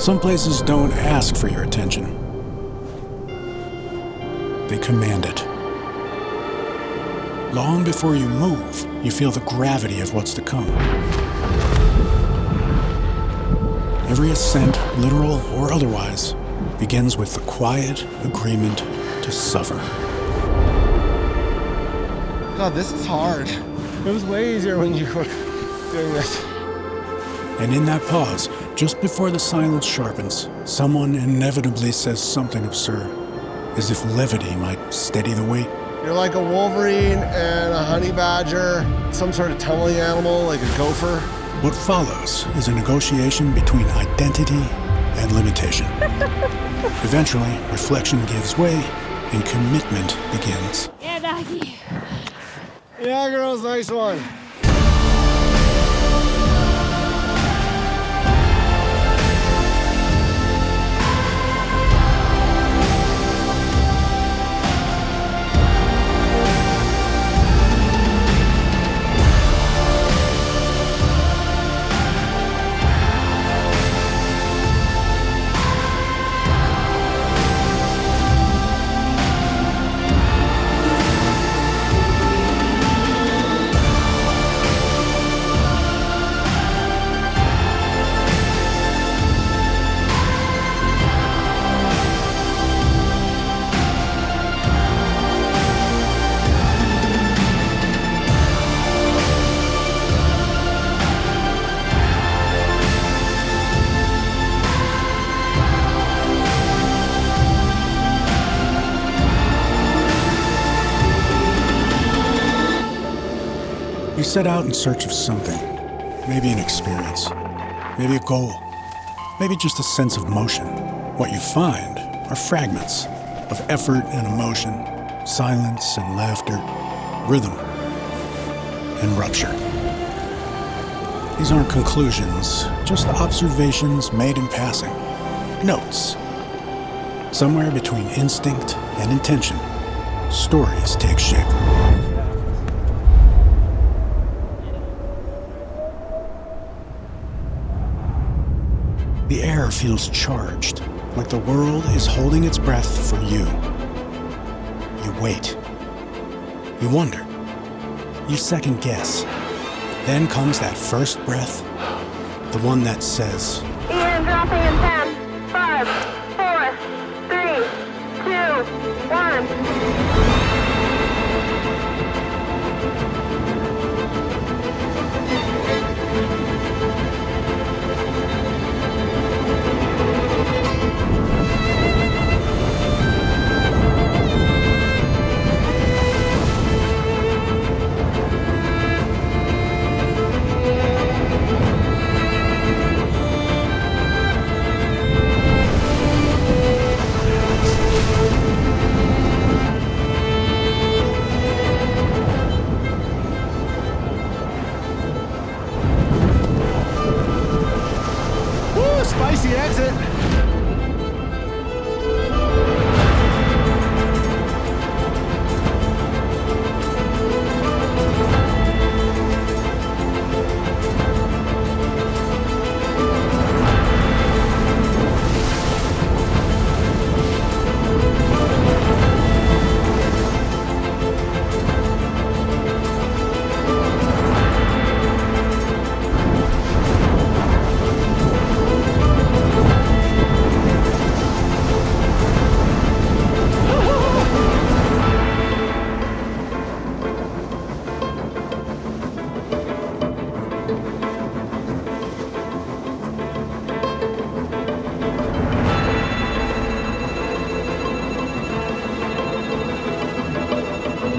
Some places don't ask for your attention. They command it. Long before you move, you feel the gravity of what's to come. Every ascent, literal or otherwise, begins with the quiet agreement to suffer. God, this is hard. It was way easier when you were doing this. And in that pause, just before the silence sharpens, someone inevitably says something absurd, as if levity might steady the weight. You're like a wolverine and a honey badger, some sort of tumbling animal like a gopher. What follows is a negotiation between identity and limitation. Eventually, reflection gives way and commitment begins. Yeah, doggy. Yeah, girls, nice one. You set out in search of something, maybe an experience, maybe a goal, maybe just a sense of motion. What you find are fragments of effort and emotion, silence and laughter, rhythm and rupture. These aren't conclusions, just observations made in passing, notes. Somewhere between instinct and intention, stories take shape. The air feels charged, like the world is holding its breath for you. You wait. You wonder. You second guess. Then comes that first breath, the one that says, Ian, dropping in 10, 5, 4, 3, 2, 1. Woo, spicy exit.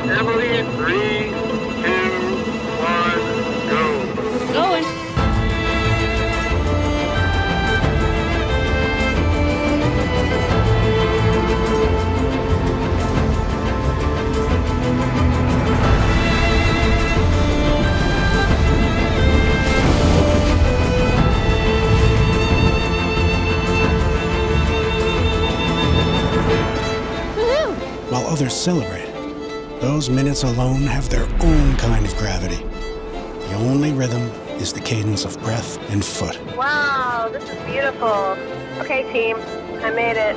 Emily, 3, 2, 1, go. Going. Woohoo! while others celebrate. Those minutes alone have their own kind of gravity. The only rhythm, is the cadence of breath and foot. Wow, this is beautiful. Okay, team, I made it.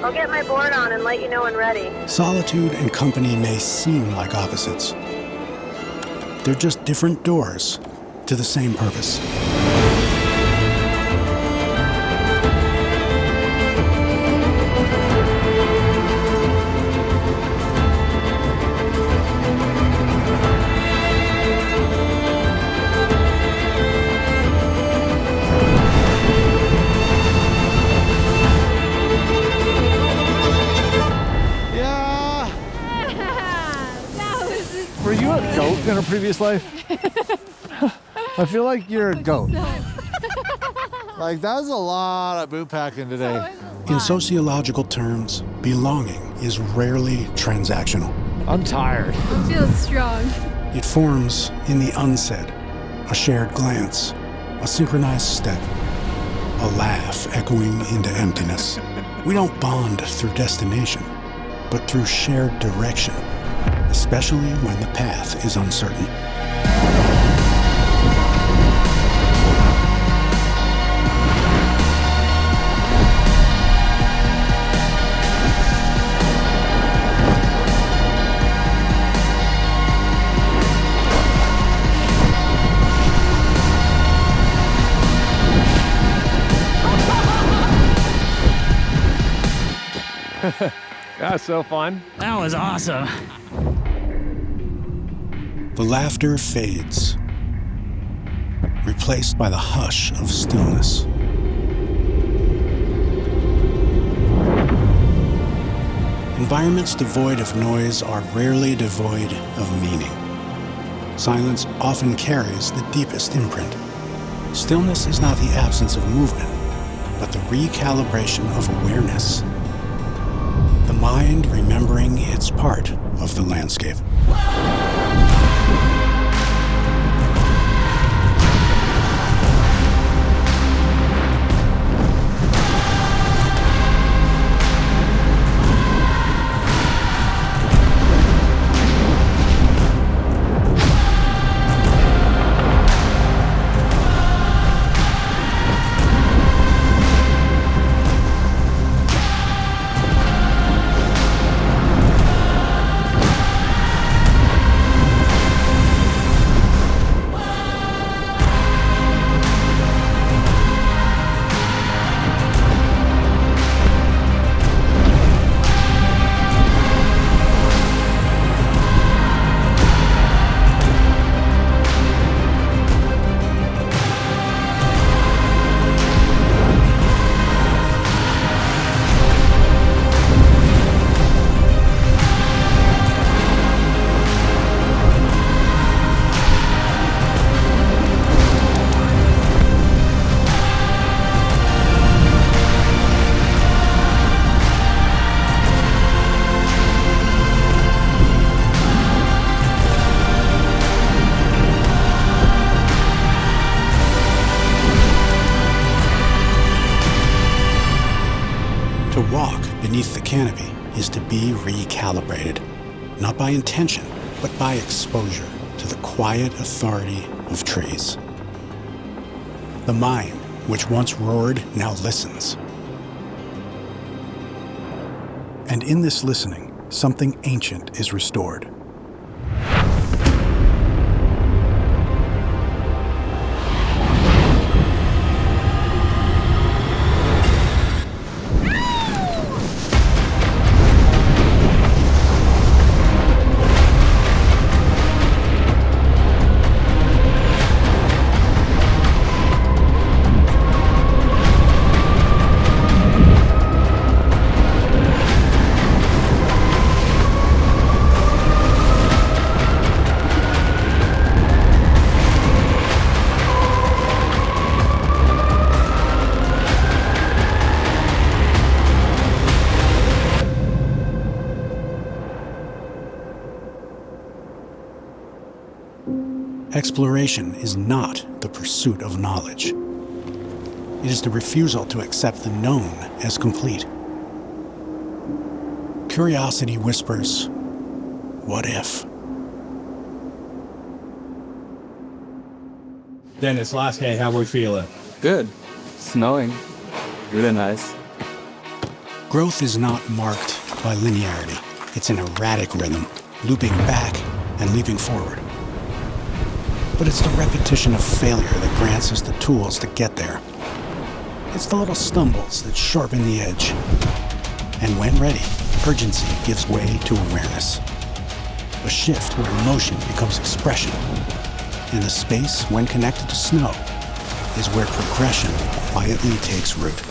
I'll get my board on and let you know when ready. Solitude and company may seem like opposites. They're just different doors to the same purpose. Yeah. That was Were you a goat in a previous life? I feel like you're a goat. Like, that was a lot of boot packing today. In sociological terms, belonging is rarely transactional. I'm tired. I feel strong. It forms in the unsaid, a shared glance, a synchronized step, a laugh echoing into emptiness. We don't bond through destination, but through shared direction, especially when the path is uncertain. That's so fun. That was awesome. The laughter fades, replaced by the hush of stillness. Environments devoid of noise are rarely devoid of meaning. Silence often carries the deepest imprint. Stillness is not the absence of movement, but the recalibration of awareness. The mind remembering its part of the landscape. To walk beneath the canopy is to be recalibrated, not by intention, but by exposure to the quiet authority of trees. The mind, which once roared, now listens. And in this listening, something ancient is restored. Exploration is not the pursuit of knowledge. It is the refusal to accept the known as complete. Curiosity whispers, "What if?" Dennis, last day, how we feeling? Good. Snowing. Really nice. Growth is not marked by linearity. It's an erratic rhythm, looping back and leaping forward. But it's the repetition of failure that grants us the tools to get there. It's the little stumbles that sharpen the edge. And when ready, urgency gives way to awareness. A shift where motion becomes expression. And the space, when connected to snow, is where progression quietly takes root.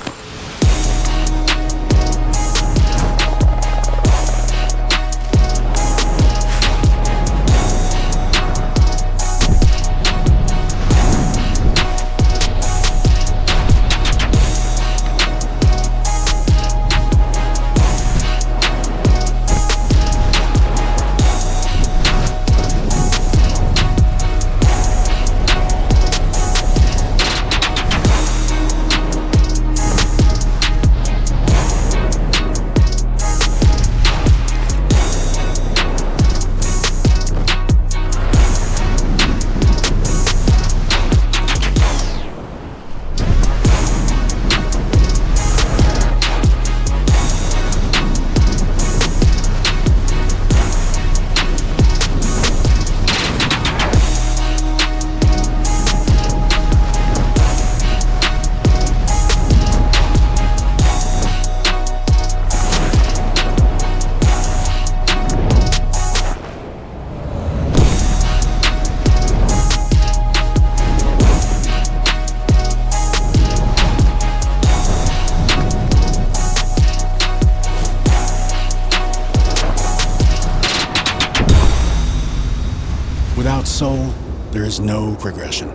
Without soul, there is no progression.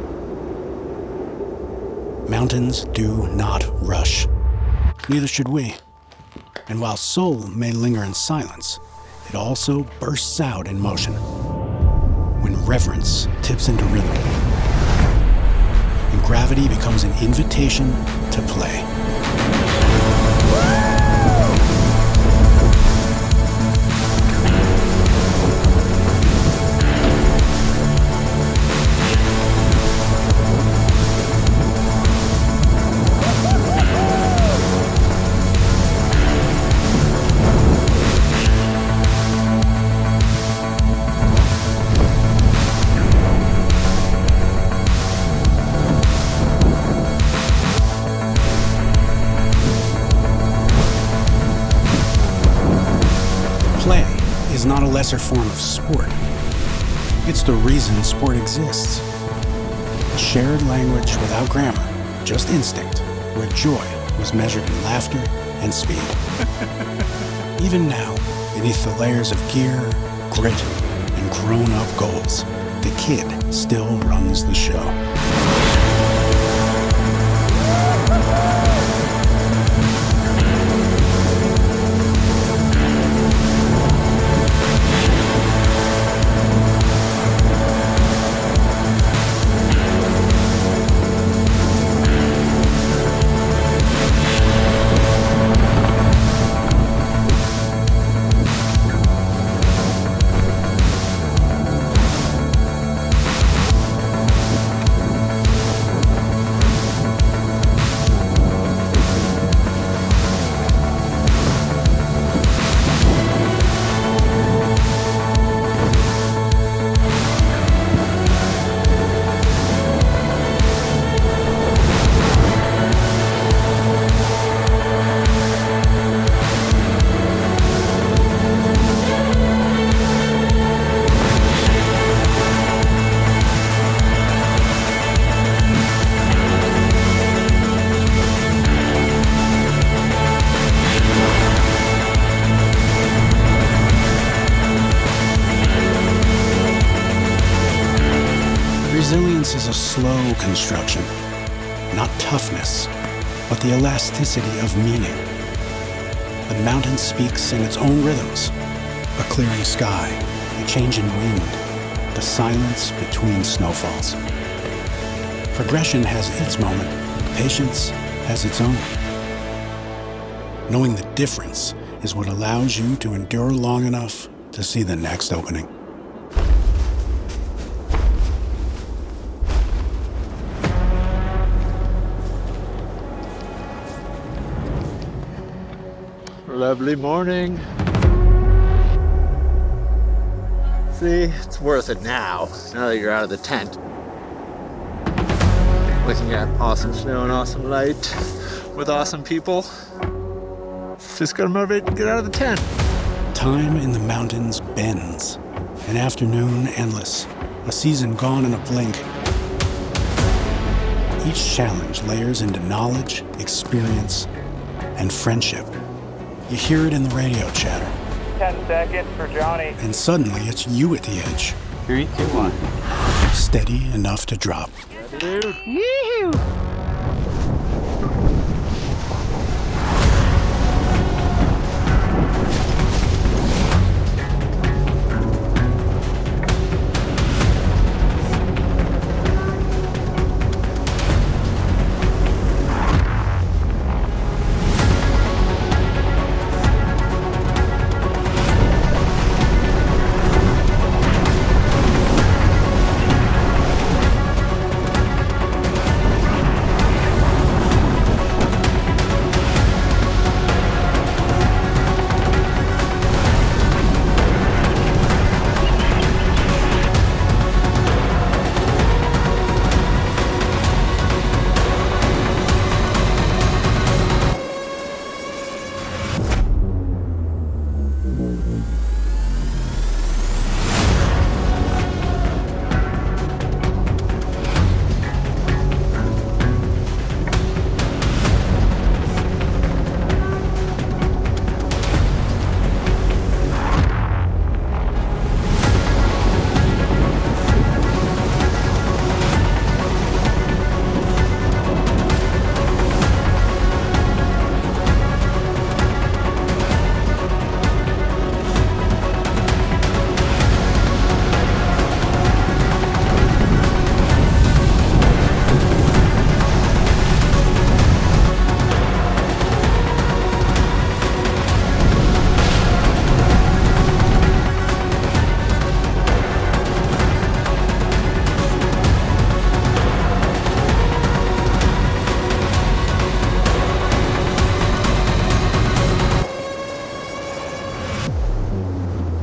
Mountains do not rush. Neither should we. And while soul may linger in silence, it also bursts out in motion. When reverence tips into rhythm, and gravity becomes an invitation to play. Play is not a lesser form of sport. It's the reason sport exists. A shared language without grammar, just instinct, where joy was measured in laughter and speed. Even now, beneath the layers of gear, grit, and grown-up goals, the kid still runs the show. Resilience is a slow construction, not toughness, but the elasticity of meaning. The mountain speaks in its own rhythms, a clearing sky, a change in wind, the silence between snowfalls. Progression has its moment, patience has its own. Knowing the difference is what allows you to endure long enough to see the next opening. Lovely morning. See, it's worth it now that you're out of the tent. Looking at awesome snow and awesome light with awesome people. Just gotta motivate to get out of the tent. Time in the mountains bends. An afternoon endless. A season gone in a blink. Each challenge layers into knowledge, experience, and friendship. You hear it in the radio chatter. 10 seconds for Johnny. And suddenly it's you at the edge. 3, 2, 1. Steady enough to drop. Yoo-hoo!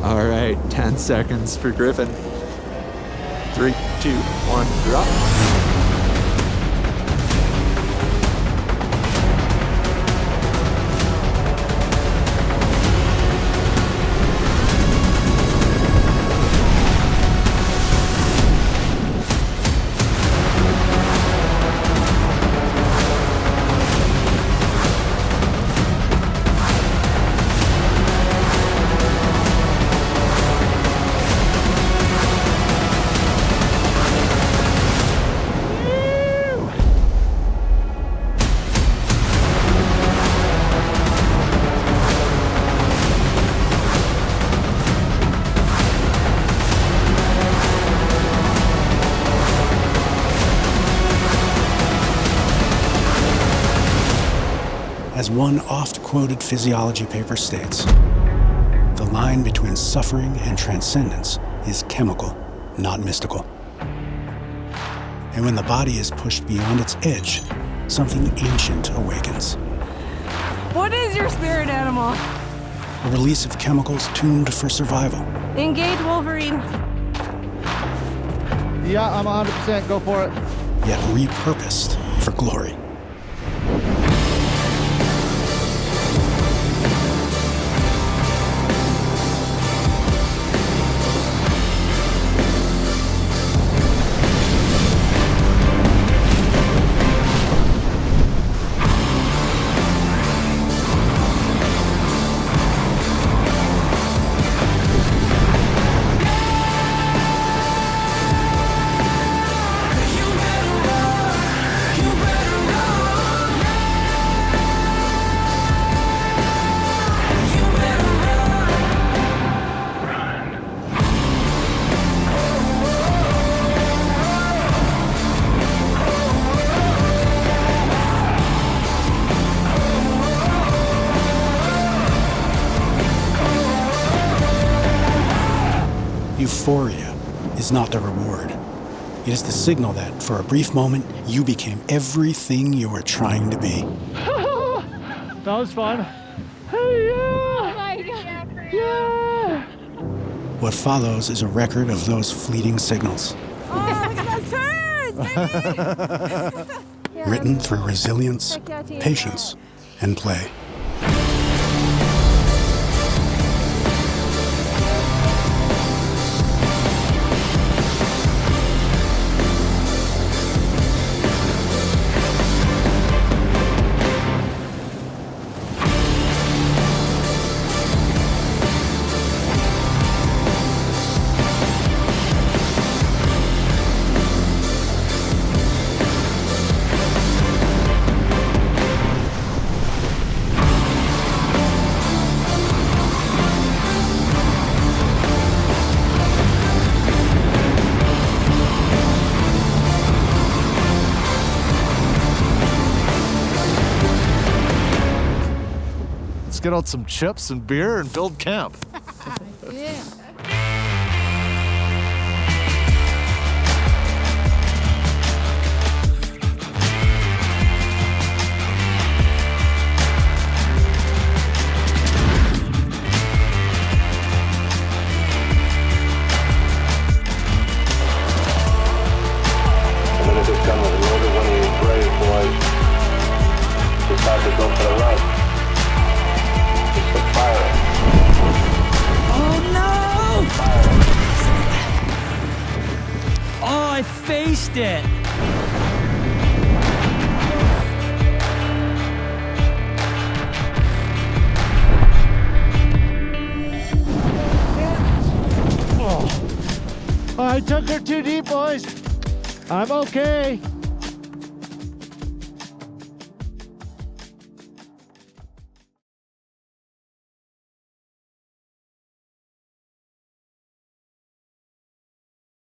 All right, 10 seconds for Griffin. 3, 2, 1, drop. As one oft-quoted physiology paper states, the line between suffering and transcendence is chemical, not mystical. And when the body is pushed beyond its edge, something ancient awakens. What is your spirit animal? A release of chemicals tuned for survival. Engage Wolverine. Yeah, I'm 100%. Go for it. Yet repurposed for glory. Euphoria is not the reward. It is the signal that, for a brief moment, you became everything you were trying to be. That was fun. Oh my god. Yeah! What follows is a record of those fleeting signals, Oh, it's my turn! written through resilience, patience, and play. Let's get out some chips and beer and build camp. Yeah. The minute this gun was loaded, when he was ready, boys, decided to go for the run. Just to fire it. Oh no! Fire it. Oh, I faced it. I took her too deep, boys. I'm okay.